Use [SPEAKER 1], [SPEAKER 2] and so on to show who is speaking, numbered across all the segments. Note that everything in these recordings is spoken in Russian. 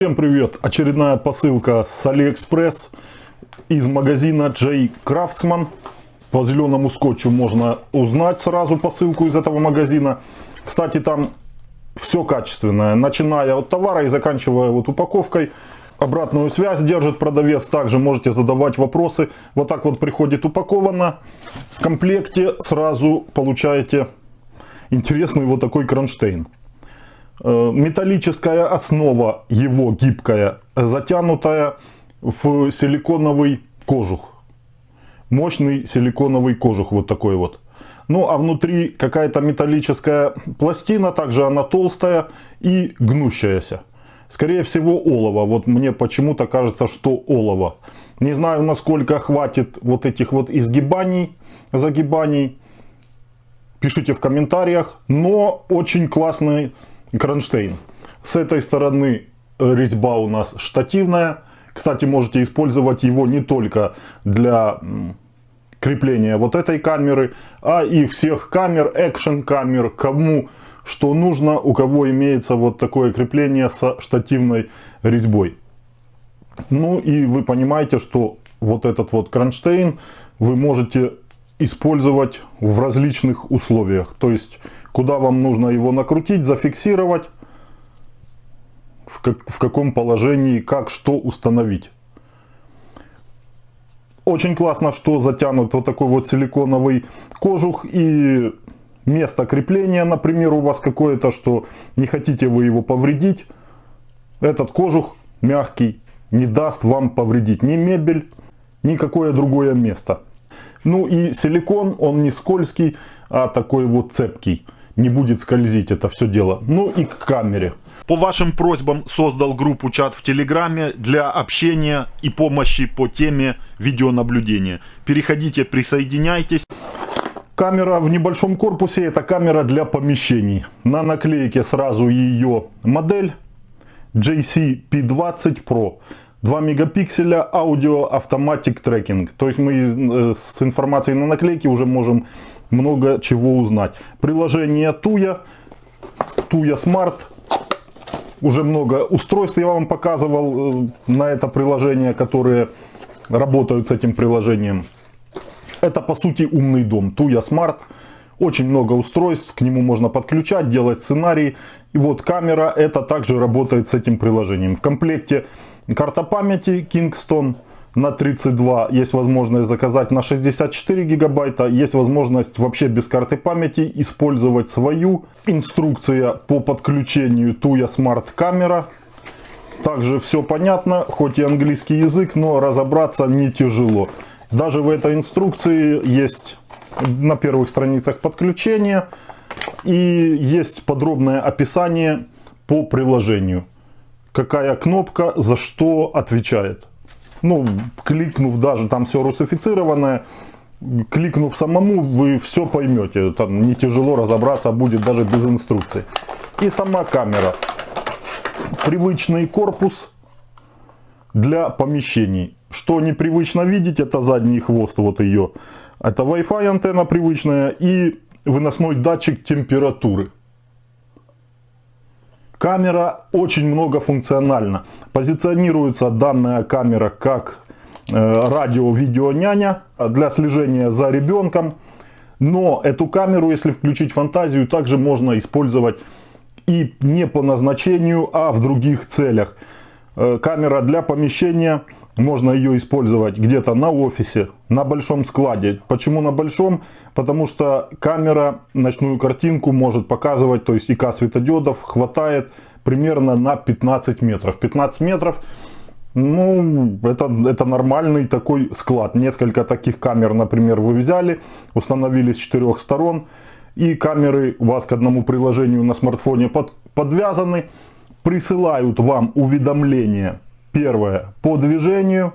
[SPEAKER 1] Всем привет! Очередная посылка с AliExpress из магазина J. Craftsman. По зеленому скотчу можно узнать сразу посылку из этого магазина. Кстати, там все качественное, начиная от товара и заканчивая вот упаковкой. Обратную связь держит продавец, также можете задавать вопросы. Вот так вот приходит упаковано. В комплекте сразу получаете интересный вот такой кронштейн. Металлическая основа его гибкая, затянутая в силиконовый кожух. Мощный силиконовый кожух вот такой вот. Ну а внутри какая-то металлическая пластина, также она толстая и гнущаяся. Скорее всего олово, вот мне почему-то кажется, что олово. Не знаю, насколько хватит вот этих вот изгибаний, загибаний. Пишите в комментариях, но очень классный кронштейн. С этой стороны резьба у нас штативная. Кстати, можете использовать его не только для крепления вот этой камеры, а и всех камер, экшен камер, кому что нужно, у кого имеется вот такое крепление со штативной резьбой. Ну и вы понимаете, что вот этот вот кронштейн вы можете использовать в различных условиях. То есть, куда вам нужно его накрутить, зафиксировать, в каком положении, как что установить. Очень классно, что затянут вот такой вот силиконовый кожух, и место крепления, например, у вас какое-то, что не хотите вы его повредить, этот кожух мягкий, не даст вам повредить ни мебель, ни какое другое место. Ну и силикон, он не скользкий, а такой вот цепкий. Не будет скользить это все дело. Ну и к камере. По вашим просьбам создал группу чат в Телеграме для общения и помощи по теме видеонаблюдения. Переходите, присоединяйтесь. Камера в небольшом корпусе, это камера для помещений. На наклейке сразу ее модель JC-P20 Pro. 2 мегапикселя, аудио, автоматик трекинг. То есть мы с информацией на наклейке уже можем много чего узнать. Приложение Tuya Smart. Уже много устройств я вам показывал на это приложение, которые работают с этим приложением. Это по сути умный дом. Tuya Smart. Очень много устройств, к нему можно подключать, делать сценарий. И вот камера, это также работает с этим приложением. В комплекте карта памяти Kingston на 32. Есть возможность заказать на 64 гигабайта. Есть возможность вообще без карты памяти использовать свою. Инструкция по подключению Tuya Smart камера. Также все понятно, хоть и английский язык, но разобраться не тяжело. Даже в этой инструкции есть на первых страницах подключения и есть подробное описание по приложению. Какая кнопка за что отвечает. Ну, кликнув, даже там все русифицированное, кликнув самому, вы все поймете. Там не тяжело разобраться будет даже без инструкции. И сама камера. Привычный корпус для помещений. Что непривычно видеть, это задний хвост, вот ее. Это Wi-Fi антенна привычная и выносной датчик температуры. Камера очень многофункциональна. Позиционируется данная камера как радио-видео-няня для слежения за ребенком. Но эту камеру, если включить фантазию, также можно использовать и не по назначению, а в других целях. Камера для помещения, можно ее использовать где-то на офисе, на большом складе. Почему на большом? Потому что камера ночную картинку может показывать, то есть ИК светодиодов хватает примерно на 15 метров. 15 метров, ну, это нормальный такой склад. Несколько таких камер, например, вы взяли, установили с 4 сторон, и камеры у вас к одному приложению на смартфоне подвязаны. Присылают вам уведомления. Первое по движению,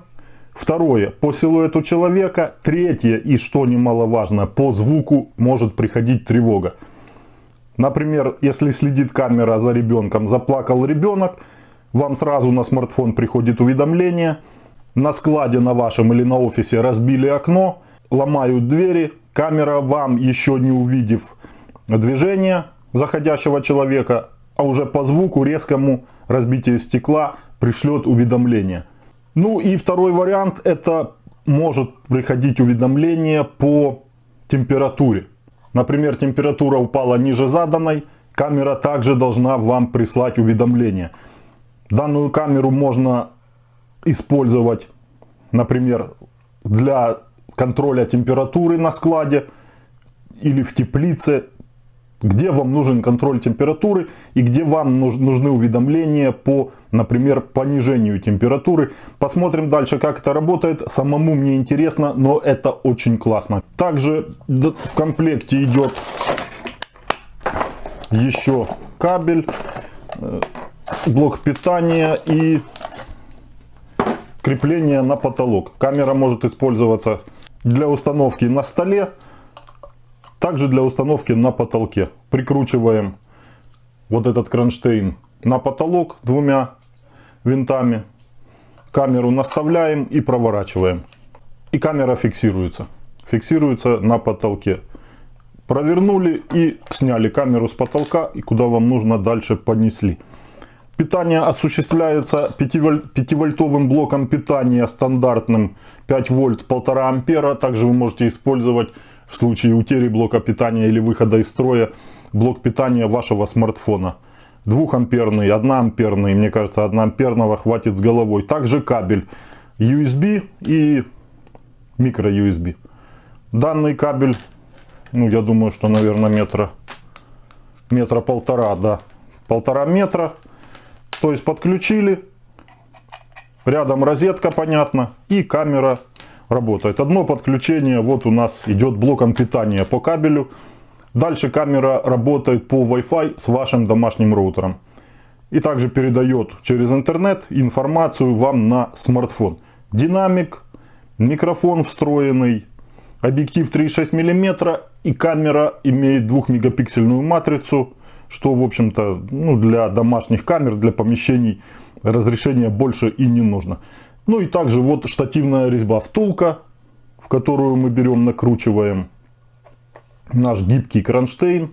[SPEAKER 1] второе по силуэту человека, третье, и что немаловажно, по звуку может приходить тревога. Например, если следит камера за ребенком, заплакал ребенок, вам сразу на смартфон приходит уведомление. На складе на вашем или на офисе разбили окно, ломают двери, камера вам, еще не увидев движения заходящего человека, а уже по звуку, резкому разбитию стекла, пришлет уведомление. Ну и второй вариант, это может приходить уведомление по температуре. Например, температура упала ниже заданной, камера также должна вам прислать уведомление. Данную камеру можно использовать, например, для контроля температуры на складе или в теплице, где вам нужен контроль температуры и где вам нужны уведомления по, например, понижению температуры. Посмотрим дальше, как это работает. Самому мне интересно, но это очень классно. Также в комплекте идет еще кабель, блок питания и крепление на потолок. Камера может использоваться для установки на столе, также для установки на потолке. Прикручиваем вот этот кронштейн на потолок двумя винтами. Камеру наставляем и проворачиваем. И камера фиксируется. Фиксируется на потолке. Провернули и сняли камеру с потолка, и куда вам нужно дальше понесли. Питание осуществляется 5-вольтовым блоком питания стандартным 5 вольт 1,5 ампера. Также вы можете использовать в случае утери блока питания или выхода из строя блок питания вашего смартфона. 2-амперный, 1-амперный, мне кажется 1-амперного хватит с головой. Также кабель USB и micro-USB. Данный кабель, ну я думаю, что наверное метра 1,5, да, 1,5 метра. То есть подключили, рядом розетка, понятно, и камера работает. Одно подключение вот у нас идет блоком питания по кабелю. Дальше камера работает по Wi-Fi с вашим домашним роутером. И также передает через интернет информацию вам на смартфон. Динамик, микрофон встроенный, объектив 3,6 мм и камера имеет 2-мегапиксельную матрицу. Что, в общем-то, ну, для домашних камер, для помещений разрешения больше и не нужно. Ну и также вот штативная резьба втулка, в которую мы берем, накручиваем наш гибкий кронштейн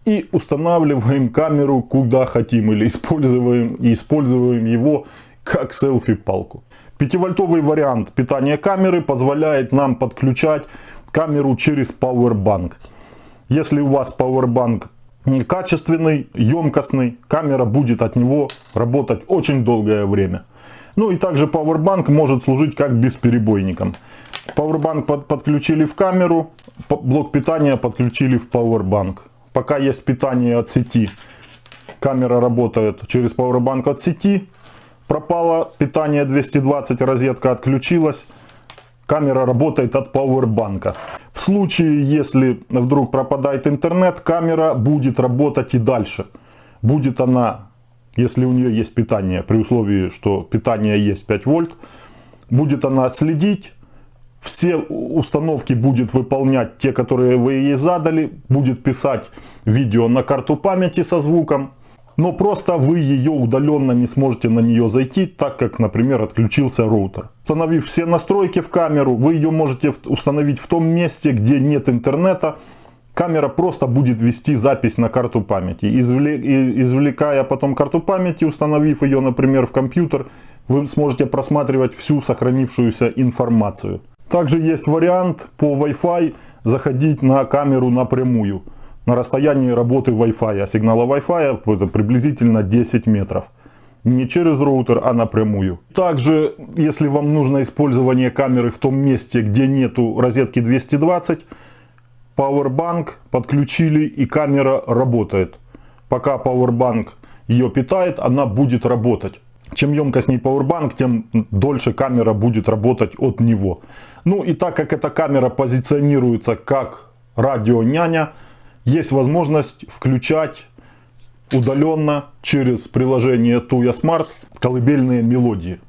[SPEAKER 1] и устанавливаем камеру куда хотим или используем его как селфи-палку. 5-вольтовый вариант питания камеры позволяет нам подключать камеру через Powerbank. Если у вас Powerbank качественный, емкостный, камера будет от него работать очень долгое время. Ну и также Powerbank может служить как бесперебойником. Powerbank подключили в камеру, блок питания подключили в Powerbank. Пока есть питание от сети, камера работает через Powerbank от сети. Пропало питание 220, розетка отключилась. Камера работает от Powerbank. В случае, если вдруг пропадает интернет, камера будет работать и дальше. Будет она, если у нее есть питание, при условии, что питание есть 5 вольт, будет она следить, все установки будет выполнять те, которые вы ей задали, будет писать видео на карту памяти со звуком. Но просто вы ее удаленно не сможете на нее зайти, так как, например, отключился роутер. Установив все настройки в камеру, вы ее можете установить в том месте, где нет интернета. Камера просто будет вести запись на карту памяти. Извлекая потом карту памяти, установив ее, например, в компьютер, вы сможете просматривать всю сохранившуюся информацию. Также есть вариант по Wi-Fi заходить на камеру напрямую. На расстоянии работы Wi-Fi, сигнала Wi-Fi это приблизительно 10 метров. Не через роутер, а напрямую. Также, если вам нужно использование камеры в том месте, где нету розетки 220, Powerbank подключили и камера работает. Пока Powerbank ее питает, она будет работать. Чем емкостней Powerbank, тем дольше камера будет работать от него. Ну и так как эта камера позиционируется как радио-няня, есть возможность включать удаленно через приложение Tuya Smart колыбельные мелодии.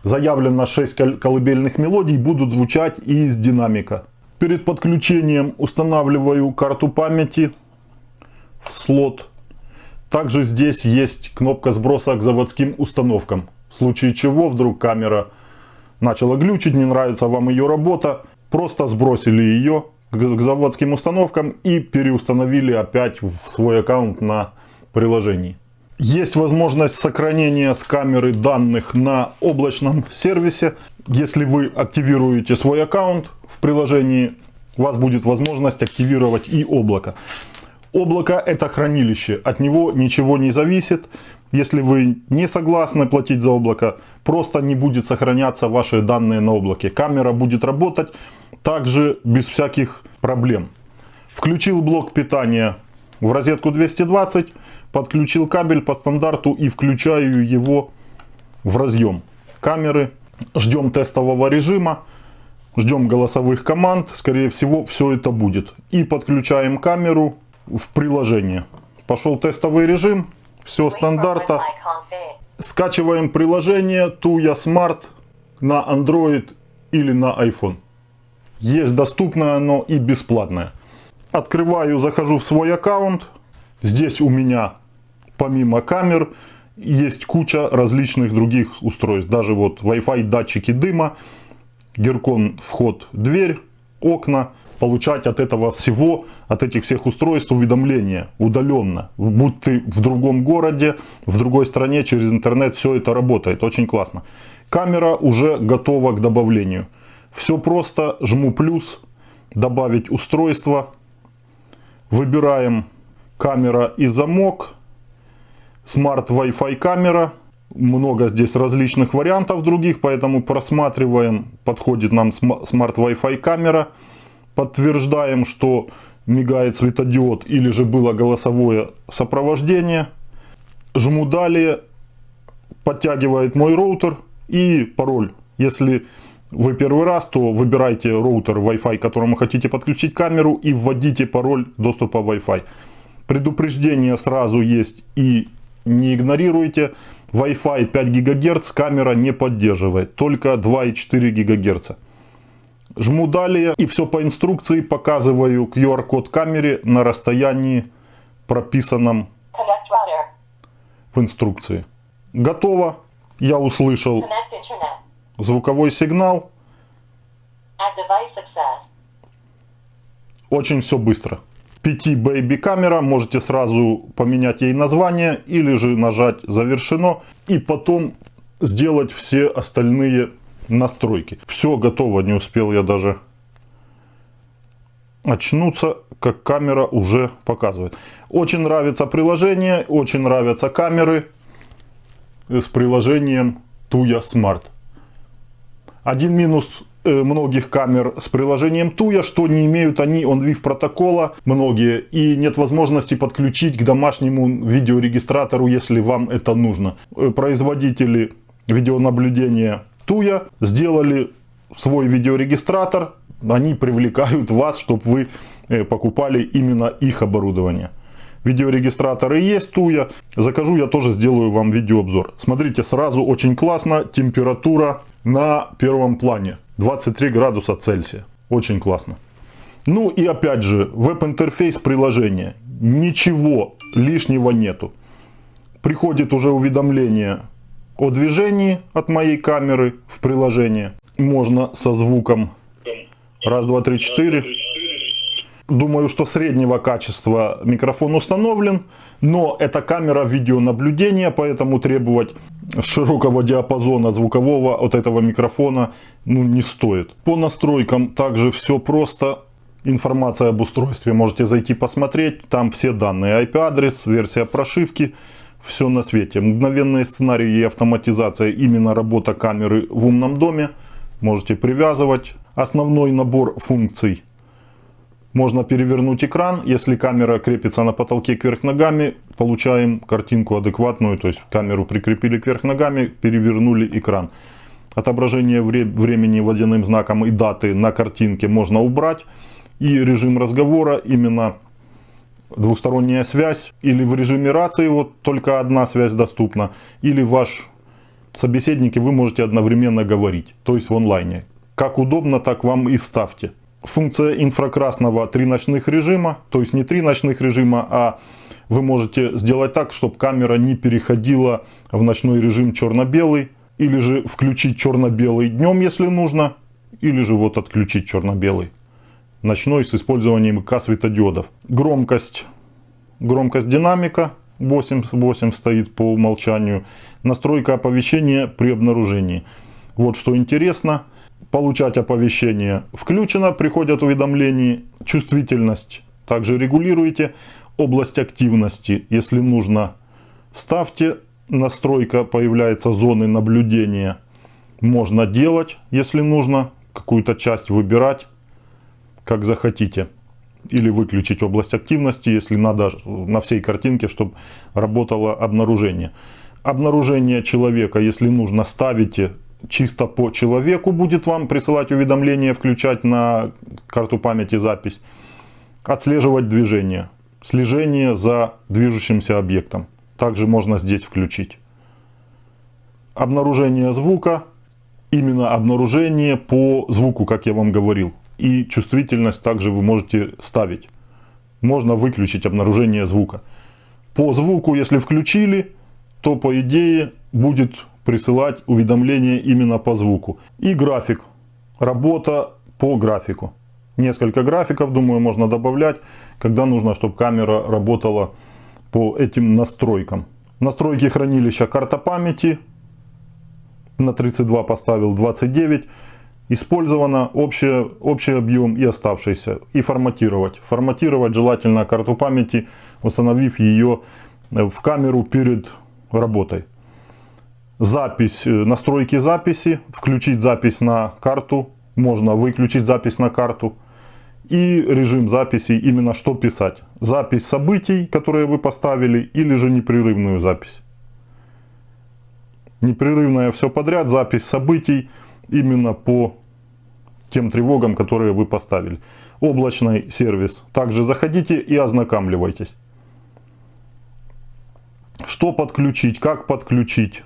[SPEAKER 1] Заявлено 6 колыбельных мелодий, будут звучать и из динамика. Перед подключением устанавливаю карту памяти в слот. Также здесь есть кнопка сброса к заводским установкам. В случае чего вдруг камера начала глючить, не нравится вам ее работа, просто сбросили ее к заводским установкам и переустановили опять в свой аккаунт на приложении. Есть возможность сохранения с камеры данных на облачном сервисе. Если вы активируете свой аккаунт в приложении, у вас будет возможность активировать и облако. Облако — это хранилище, от него ничего не зависит. Если вы не согласны платить за облако, просто не будет сохраняться ваши данные на облаке. Камера будет работать также без всяких проблем. Включил блок питания в розетку 220, подключил кабель по стандарту и включаю его в разъем камеры. Ждем тестового режима, ждем голосовых команд, скорее всего все это будет. И подключаем камеру в приложение. Пошел тестовый режим, все стандарта. Скачиваем приложение Tuya Smart на Android или на iPhone. Есть доступное оно и бесплатное. Открываю, захожу в свой аккаунт. Здесь у меня помимо камер есть куча различных других устройств. Даже вот Wi-Fi датчики дыма, Геркон вход, дверь, окна. Получать от этого всего, от этих всех устройств уведомления удаленно. Будь ты в другом городе, в другой стране, через интернет, все это работает. Очень классно. Камера уже готова к добавлению. Все просто, жму плюс, добавить устройство. Выбираем камера и замок. Smart Wi-Fi камера. Много здесь различных вариантов других, поэтому просматриваем. Подходит нам Smart Wi-Fi камера. Подтверждаем, что мигает светодиод или же было голосовое сопровождение. Жму далее. Подтягивает мой роутер и пароль. Если вы первый раз, то выбирайте роутер Wi-Fi, к которому хотите подключить камеру, и вводите пароль доступа Wi-Fi. Предупреждение сразу есть и не игнорируйте. Wi-Fi 5 ГГц камера не поддерживает, только 2,4 ГГц. Жму далее и все по инструкции, показываю QR-код камере на расстоянии, прописанном в инструкции. Готово. Я услышал звуковой сигнал. Очень все быстро. 5 Baby камера, можете сразу поменять ей название или же нажать завершено и потом сделать все остальные настройки. Все готово, не успел я даже очнуться, как камера уже показывает. Очень нравится приложение, очень нравятся камеры с приложением Tuya Smart. Один минус многих камер с приложением Tuya, что не имеют они OnVIF протокола, многие, и нет возможности подключить к домашнему видеорегистратору, если вам это нужно. Производители видеонаблюдения Tuya сделали свой видеорегистратор, они привлекают вас, чтобы вы покупали именно их оборудование. Видеорегистраторы есть Tuya, закажу, я тоже сделаю вам видеообзор. Смотрите, сразу очень классно, температура на первом плане, 23 градуса Цельсия, очень классно. Ну и опять же, веб-интерфейс приложения, ничего лишнего нету. Приходит уже уведомление о движении от моей камеры в приложение. Можно со звуком раз, два, три, четыре. Думаю, что среднего качества микрофон установлен, но это камера видеонаблюдения, поэтому требовать широкого диапазона звукового от этого микрофона не стоит. По настройкам также все просто. Информация об устройстве можете зайти посмотреть. Там все данные, IP-адрес, версия прошивки. Все на свете. Мгновенные сценарии и автоматизация, именно работа камеры в умном доме. Можете привязывать. Основной набор функций. Можно перевернуть экран. Если камера крепится на потолке кверх ногами, получаем картинку адекватную. То есть камеру прикрепили кверх ногами, перевернули экран. Отображение времени водяным знаком и даты на картинке можно убрать. И режим разговора, именно двухсторонняя связь, или в режиме рации вот только одна связь доступна, или ваш собеседник и вы можете одновременно говорить, то есть в онлайне. Как удобно, так вам и ставьте. Функция инфракрасного 3 ночных режима, то есть не 3 ночных режима, а вы можете сделать так, чтобы камера не переходила в ночной режим черно-белый, или же включить черно-белый днем, если нужно, или же вот отключить черно-белый ночной с использованием ИК светодиодов. Громкость динамика 8 стоит по умолчанию. Настройка оповещения при обнаружении. Вот что интересно. Получать оповещение включено, приходят уведомления. Чувствительность также регулируете. Область активности, если нужно, ставьте. Настройка появляется зоны наблюдения. Можно делать, если нужно. Какую-то часть выбирать, как захотите. Или выключить область активности, если надо на всей картинке, чтобы работало обнаружение. Обнаружение человека, если нужно, ставите чисто по человеку, будет вам присылать уведомления, включать на карту памяти запись. Отслеживать движение. Слежение за движущимся объектом. Также можно здесь включить. Обнаружение звука. Именно обнаружение по звуку, как я вам говорил. И чувствительность также вы можете ставить. Можно выключить обнаружение звука. По звуку, если включили, то по идее будет присылать уведомления именно по звуку. И график. Работа по графику. Несколько графиков, думаю, можно добавлять, когда нужно, чтобы камера работала по этим настройкам. Настройки хранилища: карта памяти. На 32 поставил 29. Использовано общий объем и оставшийся. И форматировать. Форматировать желательно карту памяти, установив ее в камеру перед работой. Запись, настройки записи. Включить запись на карту. Можно выключить запись на карту. И режим записи, именно что писать. Запись событий, которые вы поставили, или же непрерывную запись. Непрерывная все подряд, запись событий именно по тем тревогам, которые вы поставили. Облачный сервис. Также заходите и ознакомливайтесь. Что подключить, как подключить,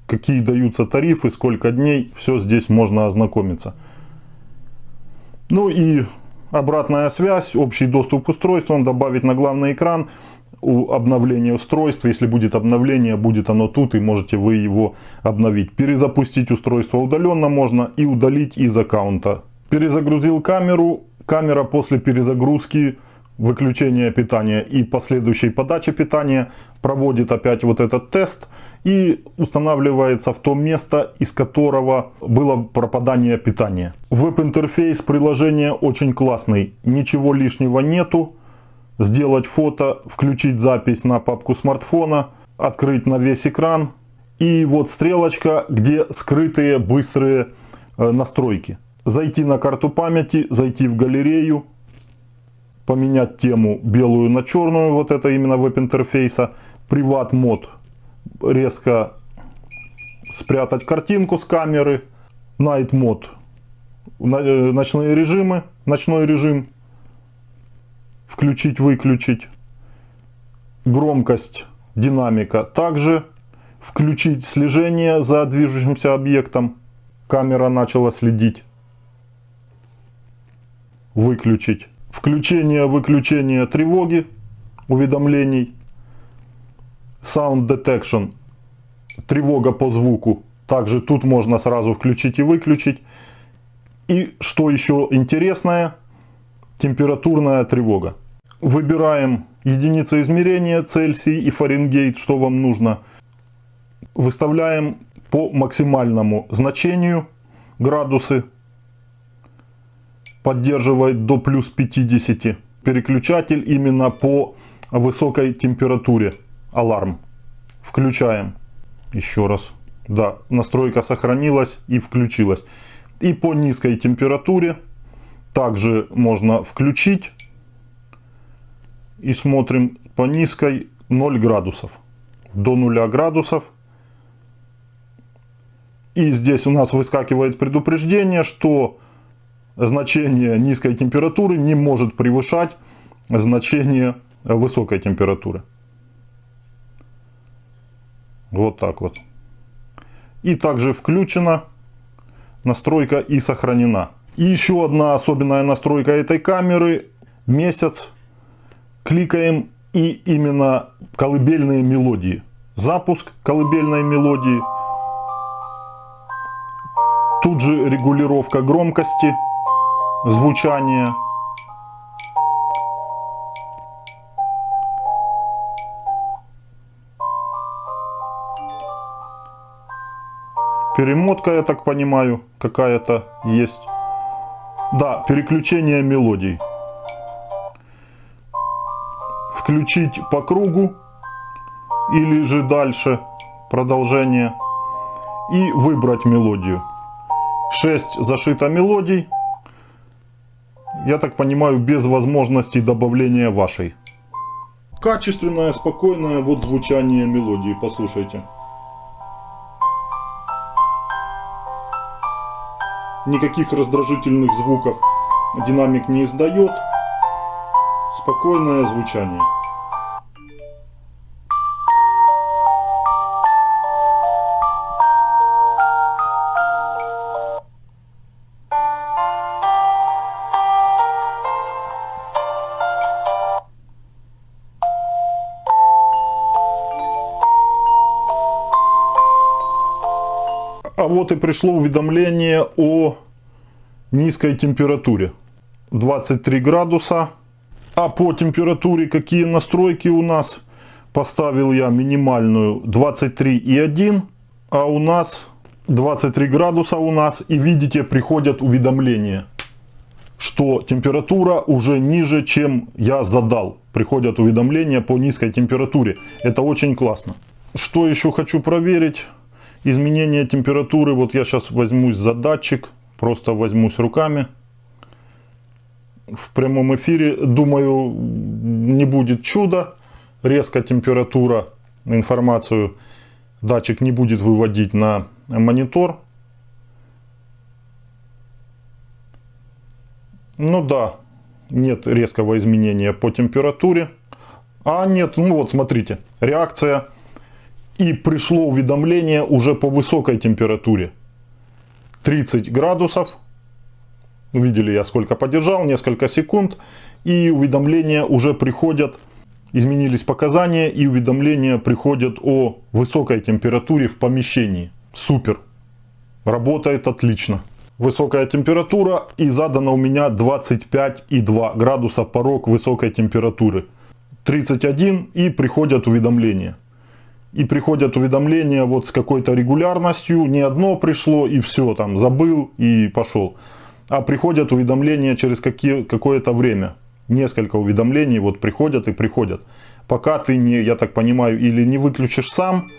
[SPEAKER 1] какие даются тарифы, сколько дней, все здесь можно ознакомиться. Ну и обратная связь, общий доступ к устройствам, добавить на главный экран. Обновление устройства, если будет обновление, будет оно тут, и можете вы его обновить. Перезапустить устройство удаленно можно и удалить из аккаунта. Перезагрузил камеру. Камера после перезагрузки, выключения питания и последующей подачи питания проводит опять вот этот тест и устанавливается в то место, из которого было пропадание питания. Веб-интерфейс приложения очень классный, ничего лишнего нету. Сделать фото, включить запись на папку смартфона, открыть на весь экран. И вот стрелочка, где скрытые быстрые настройки. Зайти на карту памяти, зайти в галерею, поменять тему белую на черную, вот это именно веб-интерфейса. Приват мод, резко спрятать картинку с камеры. Night мод, ночные режимы, ночной режим. Включить-выключить. Громкость, динамика. Также включить слежение за движущимся объектом. Камера начала следить. Выключить. Включение-выключение тревоги, уведомлений. Sound Detection. Тревога по звуку. Также тут можно сразу включить и выключить. И что еще интересное, температурная тревога. Выбираем единицы измерения, Цельсий и Фаренгейт, что вам нужно. Выставляем по максимальному значению градусы. Поддерживает до плюс 50. Переключатель именно по высокой температуре. Аларм. Включаем. Еще раз. Да, настройка сохранилась и включилась. И по низкой температуре также можно включить. И смотрим по низкой 0 градусов. До 0 градусов. И здесь у нас выскакивает предупреждение, что значение низкой температуры не может превышать значение высокой температуры. Вот так вот. И также включена настройка и сохранена. И еще одна особенная настройка этой камеры. Месяц. Кликаем и именно колыбельные мелодии. Запуск колыбельной мелодии. Тут же регулировка громкости, звучания. Перемотка, я так понимаю, какая-то есть. Да, переключение мелодий. Включить по кругу или же дальше продолжение и выбрать мелодию. 6 зашито мелодий, я так понимаю, без возможности добавления вашей. Качественное, спокойное вот звучание мелодии, послушайте. Никаких раздражительных звуков динамик не издает. Спокойное звучание. А вот и пришло уведомление о низкой температуре. 23 градуса. А по температуре какие настройки у нас? Поставил я минимальную 23,1. А у нас 23 градуса у нас. И видите, приходят уведомления, что температура уже ниже, чем я задал. Приходят уведомления по низкой температуре. Это очень классно. Что еще хочу проверить? Изменение температуры. Вот я сейчас возьмусь за датчик. Просто возьмусь руками. В прямом эфире, думаю, не будет чуда. Резко температура, информацию датчик не будет выводить на монитор. Ну да, нет резкого изменения по температуре. А нет, ну вот смотрите, реакция. И пришло уведомление уже по высокой температуре. 30 градусов. Видели, я сколько подержал, несколько секунд. И уведомления уже приходят. Изменились показания, и уведомления приходят о высокой температуре в помещении. Супер. Работает отлично. Высокая температура, и задано у меня 25,2 градуса порог высокой температуры. 31, и приходят уведомления. И приходят уведомления вот с какой-то регулярностью. Не одно пришло и все, там забыл и пошел. А приходят уведомления через какое-то время. Несколько уведомлений вот приходят и приходят. Пока ты не, я так понимаю, или не выключишь сам,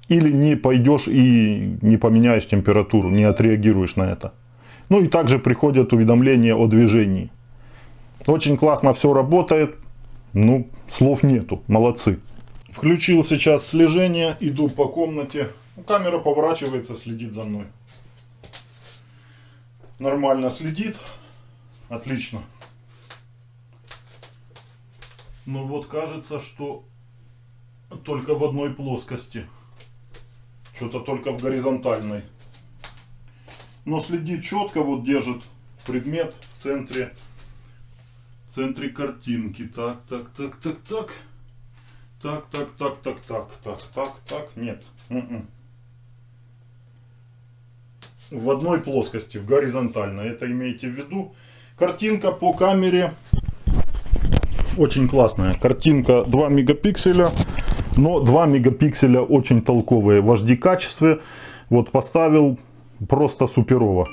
[SPEAKER 1] или не пойдешь и не поменяешь температуру, не отреагируешь на это. Ну и также приходят уведомления о движении. Очень классно все работает. Ну, слов нету. Молодцы. Включил сейчас слежение, иду по комнате. Камера поворачивается, следит за мной. Нормально следит. Отлично. Но вот кажется, что только в одной плоскости. Что-то только в горизонтальной. Но следит четко, вот держит предмет в центре картинки. Так. Так. Нет. В одной плоскости, в горизонтальной. Это имейте в виду. Картинка по камере очень классная. Картинка 2 мегапикселя. Но 2 мегапикселя очень толковые в HD качестве. Вот поставил, просто суперово.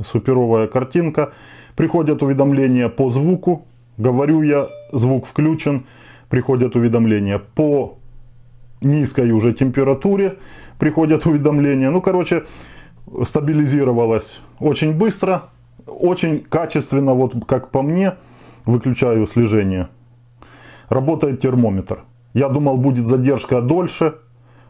[SPEAKER 1] Суперовая картинка. Приходят уведомления по звуку. Говорю я, звук включен. Приходят уведомления по низкой уже температуре. Приходят уведомления. Ну, короче, стабилизировалась очень быстро. Очень качественно, вот как по мне. Выключаю слежение. Работает термометр. Я думал, будет задержка дольше,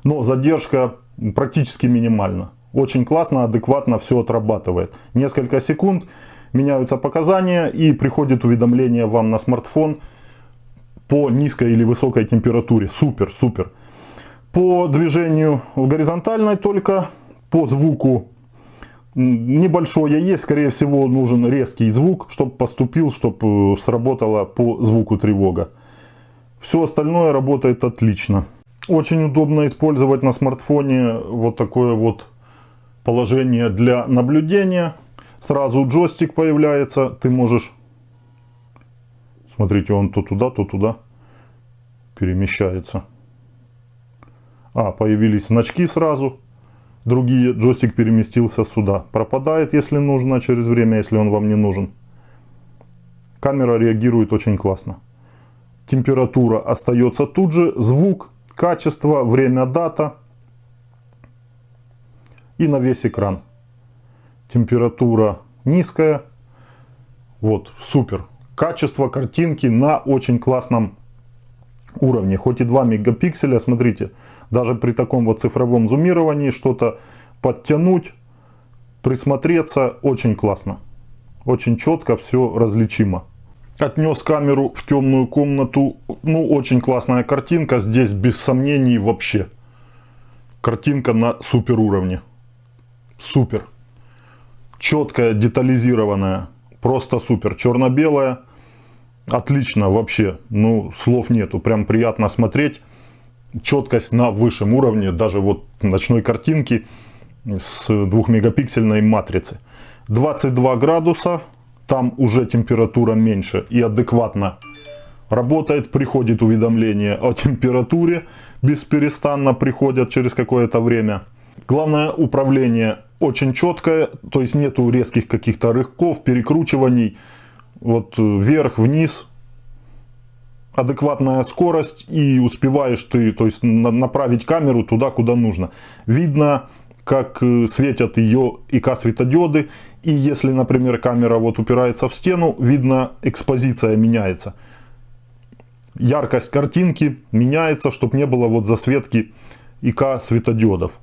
[SPEAKER 1] но задержка практически минимальна. Очень классно, адекватно все отрабатывает. Несколько секунд, меняются показания и приходит уведомление вам на смартфон по низкой или высокой температуре. Супер. По движению горизонтальной только, по звуку небольшое есть, скорее всего нужен резкий звук, чтобы поступил, чтобы сработала по звуку тревога. Все остальное работает отлично. Очень удобно использовать на смартфоне вот такое вот положение для наблюдения. Сразу джойстик появляется, ты можешь, смотрите, он то туда перемещается. Появились значки сразу. другие, джойстик переместился сюда. Пропадает, если нужно, через время, если он вам не нужен. Камера реагирует очень классно. Температура остается тут же, звук, качество, время, дата. И на весь экран. Температура низкая. Вот, супер. Качество картинки на очень классном уровне. Хоть и 2 мегапикселя, смотрите, даже при таком вот цифровом зумировании что-то подтянуть, присмотреться, очень классно. Очень четко все различимо. Отнес камеру в темную комнату. Ну, очень классная картинка. Здесь без сомнений вообще. Картинка на супер уровне. Супер. Четкая, детализированная. Просто супер. Черно-белая. Отлично вообще. Ну, слов нету. Прям приятно смотреть. Четкость на высшем уровне. Даже вот ночной картинки с 2-мегапиксельной матрицы. 22 градуса. Там уже температура меньше и адекватно работает. Приходит уведомление о температуре. Бесперестанно приходят через какое-то время. Главное, управление очень четкое. То есть нету резких каких-то рывков, перекручиваний. Вот вверх, вниз. Адекватная скорость. И успеваешь ты, то есть, направить камеру туда, куда нужно. Видно, как светят ее ИК-светодиоды. И если, например, камера вот упирается в стену, видно, экспозиция меняется. Яркость картинки меняется, чтобы не было вот засветки ИК-светодиодов.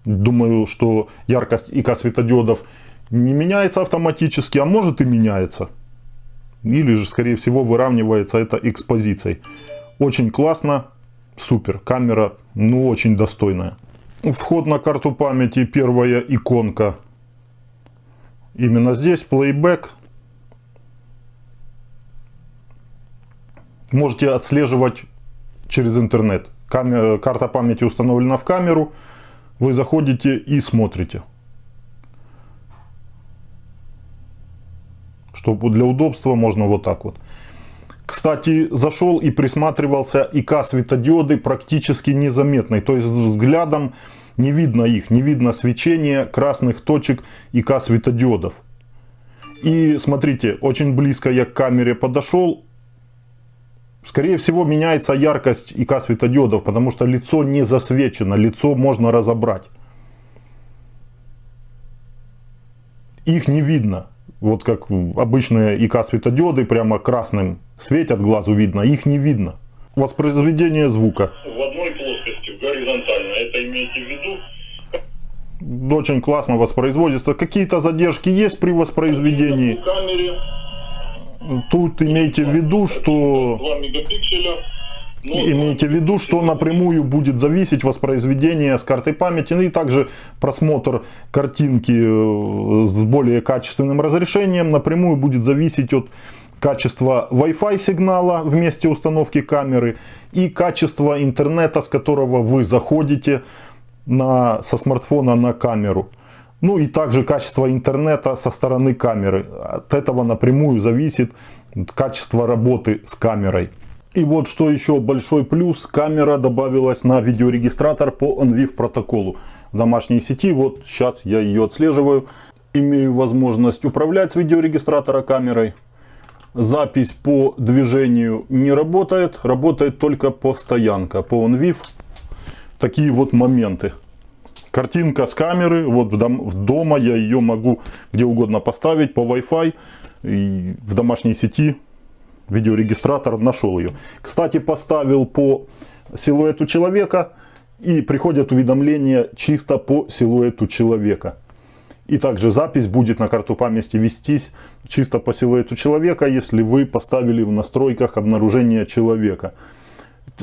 [SPEAKER 1] Думаю, что яркость ИК-светодиодов не меняется автоматически, а может и меняется. Или же, скорее всего, выравнивается это экспозицией. Очень классно, супер. Камера, ну, очень достойная. Вход на карту памяти, первая иконка. Именно здесь плейбэк. Можете отслеживать через интернет. Карта памяти установлена в камеру. Вы заходите и смотрите. Чтобы для удобства можно вот так вот. Кстати, зашел и присматривался, ИК-светодиоды практически незаметны. То есть взглядом не видно их, не видно свечения красных точек ИК-светодиодов. И смотрите, очень близко я к камере подошел. Скорее всего, меняется яркость ИК-светодиодов, потому что лицо не засвечено, лицо можно разобрать. Их не видно. Вот как обычные ИК-светодиоды прямо красным светят, глазу видно, их не видно. Воспроизведение звука.
[SPEAKER 2] В одной плоскости, горизонтально, это имейте в виду.
[SPEAKER 1] Очень классно воспроизводится. Какие-то задержки есть при воспроизведении. Тут имейте в виду, что...
[SPEAKER 2] 2 мегапикселя.
[SPEAKER 1] Имейте в виду, что напрямую будет зависеть воспроизведение с картой памяти, и также просмотр картинки с более качественным разрешением напрямую будет зависеть от качества Wi-Fi сигнала в месте установки камеры и качества интернета, с которого вы заходите со смартфона на камеру. Ну и также качество интернета со стороны камеры. От этого напрямую зависит качество работы с камерой. И вот что еще большой плюс. Камера добавилась на видеорегистратор по NVIF протоколу в домашней сети. Вот сейчас я ее отслеживаю. Имею возможность управлять с видеорегистратора камерой. Запись по движению не работает. Работает только постоянка по NVIF. Такие вот моменты. Картинка с камеры. Вот дома я ее могу где угодно поставить по Wi-Fi. И в домашней сети видеорегистратор нашел ее. Кстати, поставил по силуэту человека. И приходят уведомления чисто по силуэту человека. И также запись будет на карту памяти вестись чисто по силуэту человека, если вы поставили в настройках обнаружение человека.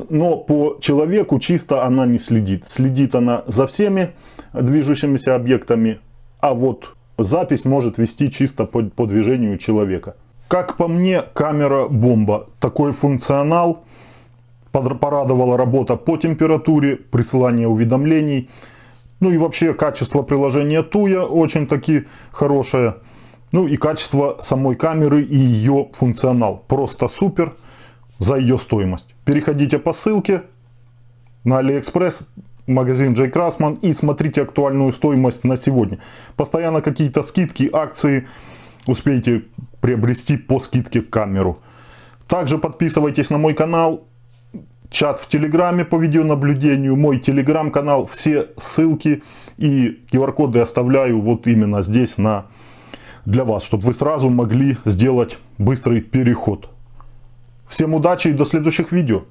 [SPEAKER 1] Но по человеку чисто она не следит. Следит она за всеми движущимися объектами, а вот запись может вести чисто по движению человека. Как по мне, камера бомба. Такой функционал. Порадовала работа по температуре, присылание уведомлений. Ну и вообще качество приложения Tuya очень таки хорошее. Ну и качество самой камеры и ее функционал. Просто супер за ее стоимость. Переходите по ссылке на AliExpress. магазин J. Craftsman и смотрите актуальную стоимость на сегодня. Постоянно какие-то скидки, акции успеете приобрести по скидке камеру. Также подписывайтесь на мой канал, чат в Телеграме по видеонаблюдению, мой Телеграм-канал, все ссылки и QR-коды оставляю вот именно здесь для вас, чтобы вы сразу могли сделать быстрый переход. Всем удачи и до следующих видео.